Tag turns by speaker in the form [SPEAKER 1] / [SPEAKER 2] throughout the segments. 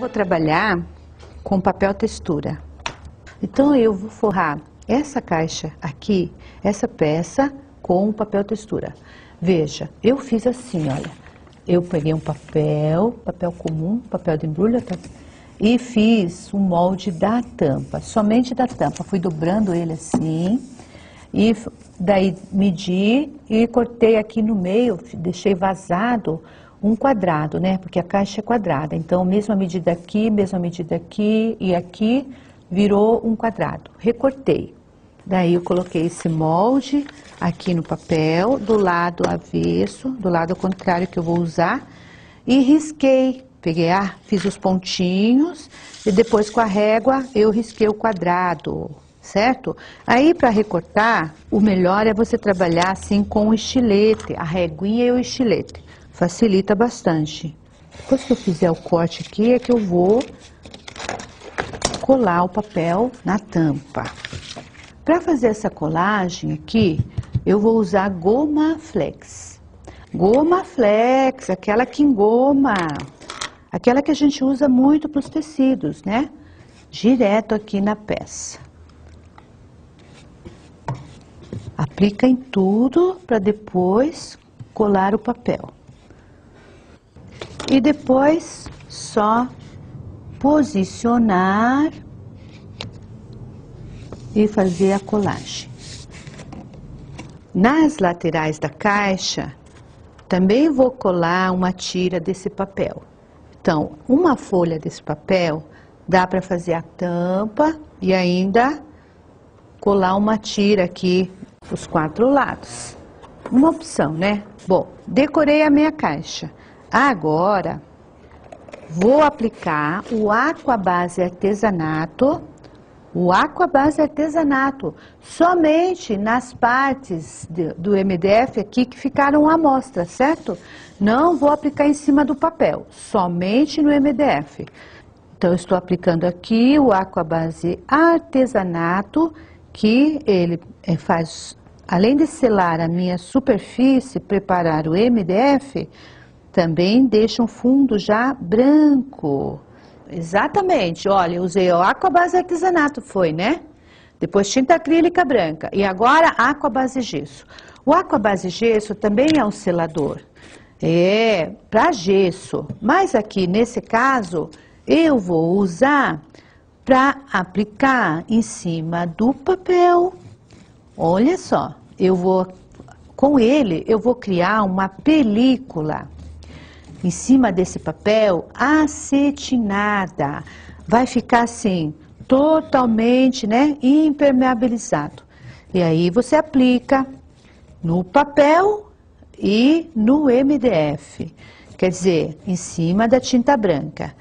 [SPEAKER 1] Vou trabalhar com papel textura. Então eu vou forrar essa caixa aqui, essa peça com papel textura. Veja, eu fiz assim, olha. Eu peguei um papel comum, papel de embrulho, tá? E fiz um molde da tampa, somente da tampa. Fui dobrando ele assim, e daí medi e cortei aqui no meio, deixei vazado um quadrado, né? Porque a caixa é quadrada, então mesma medida aqui e aqui virou um quadrado. Recortei. Daí eu coloquei esse molde aqui no papel, do lado avesso, do lado contrário que eu vou usar, e risquei. Peguei, fiz os pontinhos e depois com a régua eu risquei o quadrado, certo? Aí para recortar, o melhor é você trabalhar assim com o estilete, a reguinha e o estilete. Facilita bastante. Depois que eu fizer o corte aqui, é que eu vou colar o papel na tampa. Para fazer essa colagem aqui, eu vou usar goma flex. Goma flex, aquela que engoma. Aquela que a gente usa muito para os tecidos, né? Direto aqui na peça. Aplica em tudo para depois colar o papel. E depois só posicionar e fazer a colagem. Nas laterais da caixa, também vou colar uma tira desse papel. Então, uma folha desse papel dá para fazer a tampa e ainda colar uma tira aqui os 4 lados. Uma opção, né? Bom, decorei a minha caixa. Agora, vou aplicar o Aquabase Artesanato. O Aquabase Artesanato, somente nas partes do MDF aqui que ficaram à mostra, certo? Não vou aplicar em cima do papel, somente no MDF. Então, eu estou aplicando aqui o Aquabase Artesanato, que ele faz, além de selar a minha superfície, preparar o MDF, também deixa um fundo já branco. Exatamente, olha, eu usei o Aquabase Artesanato, foi, né? Depois tinta acrílica branca e agora Aquabase Gesso. O Aquabase Gesso também é um selador, para gesso, mas aqui nesse caso eu vou usar para aplicar em cima do papel. Olha só, com ele eu vou criar uma película em cima desse papel acetinada. Vai ficar assim, totalmente, né, impermeabilizado. E aí você aplica no papel e no MDF. Quer dizer, em cima da tinta branca.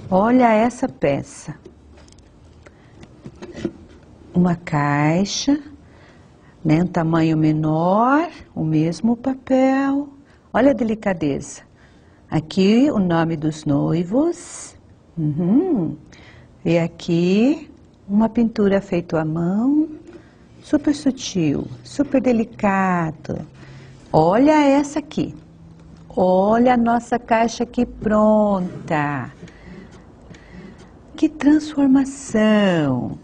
[SPEAKER 1] Olha essa peça. Uma caixa, né, um tamanho menor, o mesmo papel. Olha a delicadeza. Aqui o nome dos noivos, e aqui uma pintura feita à mão, super sutil, super delicado. Olha essa aqui, olha a nossa caixa aqui pronta. Que transformação,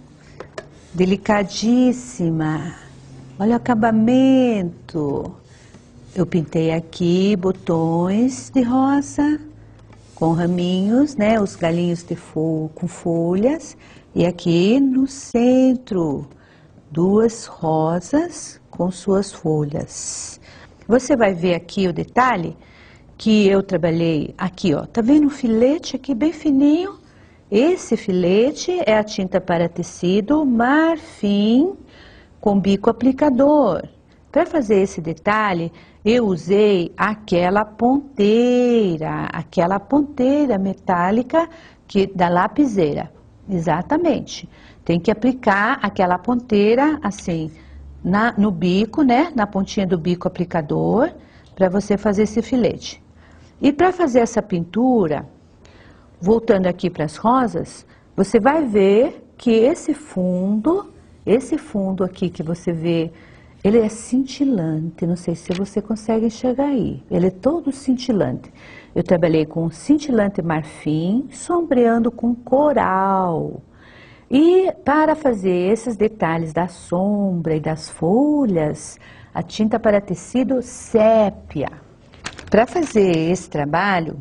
[SPEAKER 1] delicadíssima, olha o acabamento. Eu pintei aqui botões de rosa com raminhos, né? Os galinhos de fogo com folhas. E aqui no centro, 2 rosas com suas folhas. Você vai ver aqui o detalhe que eu trabalhei aqui, ó. Tá vendo o filete aqui bem fininho? Esse filete é a tinta para tecido marfim com bico aplicador. Para fazer esse detalhe, eu usei aquela ponteira metálica da lapiseira. Exatamente. Tem que aplicar aquela ponteira assim, no bico, né? Na pontinha do bico aplicador, para você fazer esse filete. E para fazer essa pintura, voltando aqui para as rosas, você vai ver que esse fundo aqui que você vê Ele é cintilante, não sei se você consegue enxergar aí. Ele é todo cintilante. Eu trabalhei com cintilante marfim, sombreando com coral. E para fazer esses detalhes da sombra e das folhas, a tinta para tecido sépia. Para fazer esse trabalho,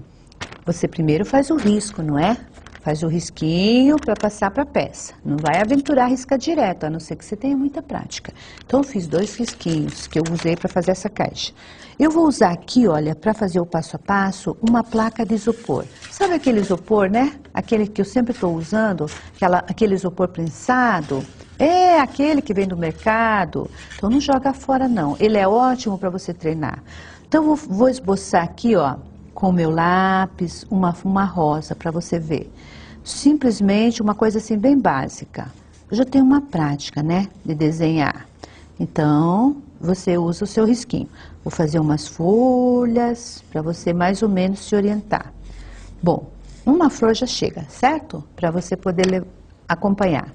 [SPEAKER 1] você primeiro faz o risco, não é? Faz o risquinho para passar para a peça. Não vai aventurar riscar direto, a não ser que você tenha muita prática. Então, eu fiz 2 risquinhos que eu usei para fazer essa caixa. Eu vou usar aqui, olha, para fazer o passo a passo, uma placa de isopor. Sabe aquele isopor, né? Aquele que eu sempre estou usando, aquele isopor prensado? É aquele que vem do mercado. Então, não joga fora, não. Ele é ótimo para você treinar. Então, eu vou esboçar aqui, ó, com o meu lápis, uma rosa para você ver. Simplesmente uma coisa assim bem básica. Eu já tenho uma prática, né, de desenhar. Então, você usa o seu risquinho. Vou fazer umas folhas para você mais ou menos se orientar. Bom, uma flor já chega, certo? Para você poder acompanhar.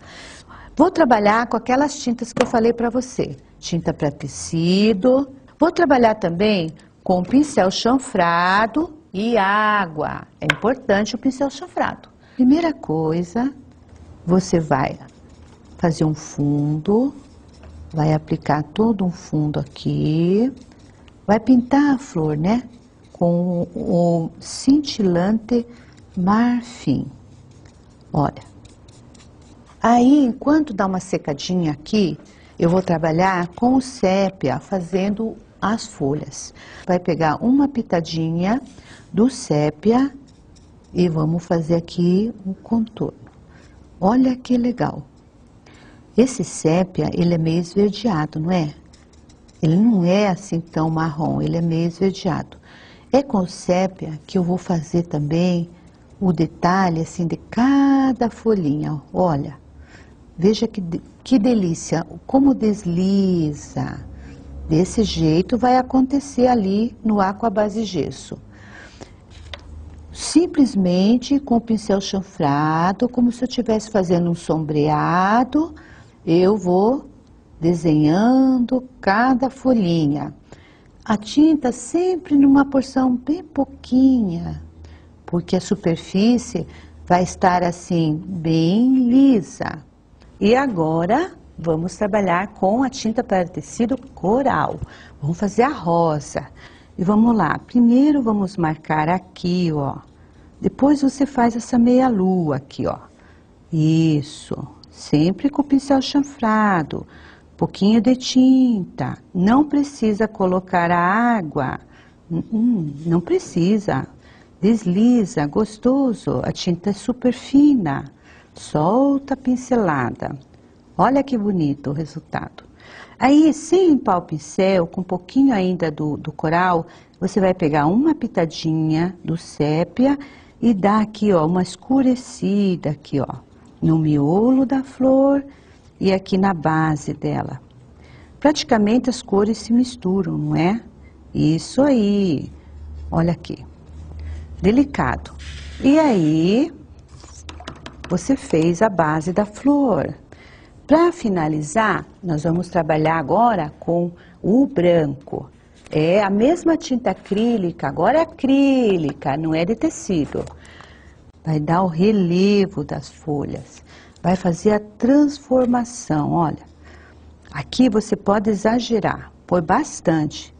[SPEAKER 1] Vou trabalhar com aquelas tintas que eu falei para você. Tinta para tecido. Vou trabalhar também com pincel chanfrado e água. É importante o pincel chanfrado. Primeira coisa, você vai fazer um fundo, vai aplicar todo um fundo aqui, vai pintar a flor, né? Com o cintilante marfim. Olha. Aí, enquanto dá uma secadinha aqui, eu vou trabalhar com o sépia, fazendo as folhas. Vai pegar uma pitadinha do sépia e vamos fazer aqui um contorno. Olha que legal. Esse sépia, ele é meio esverdeado, não é? Ele não é assim tão marrom, ele é meio esverdeado. É com o sépia que eu vou fazer também o detalhe assim de cada folhinha. Olha, veja que delícia, como desliza. Desse jeito vai acontecer ali no Aqua Base Gesso. Simplesmente com o pincel chanfrado, como se eu estivesse fazendo um sombreado, eu vou desenhando cada folhinha. A tinta sempre numa porção bem pouquinha, porque a superfície vai estar assim, bem lisa. E agora, vamos trabalhar com a tinta para tecido coral. Vamos fazer a rosa. E vamos lá, primeiro vamos marcar aqui, ó. Depois você faz essa meia lua aqui, ó. Isso, sempre com o pincel chanfrado. Pouquinho de tinta. Não precisa colocar a água. Não precisa. Desliza, gostoso. A tinta é super fina. Solta a pincelada. Olha que bonito o resultado. Aí, sem limpar o pincel, com um pouquinho ainda do coral, você vai pegar uma pitadinha do sépia e dar aqui, ó, uma escurecida aqui, ó, no miolo da flor e aqui na base dela. Praticamente as cores se misturam, não é? Isso aí. Olha aqui. Delicado. E aí, você fez a base da flor. Para finalizar, nós vamos trabalhar agora com o branco. É a mesma tinta acrílica, agora é acrílica, não é de tecido. Vai dar o relevo das folhas, vai fazer a transformação, olha. Aqui você pode exagerar, põe bastante.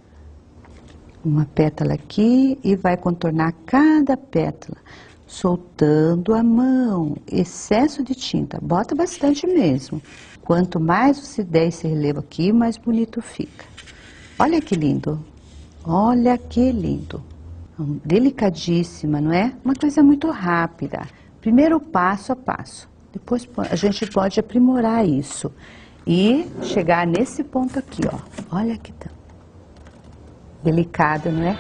[SPEAKER 1] Uma pétala aqui e vai contornar cada pétala, soltando a mão, excesso de tinta, bota bastante mesmo. Quanto mais você der esse relevo aqui, mais bonito fica. Olha que lindo, olha que lindo. Delicadíssima, não é? Uma coisa muito rápida. Primeiro passo a passo, depois a gente pode aprimorar isso. E chegar nesse ponto aqui, ó. Olha que delicado, não é?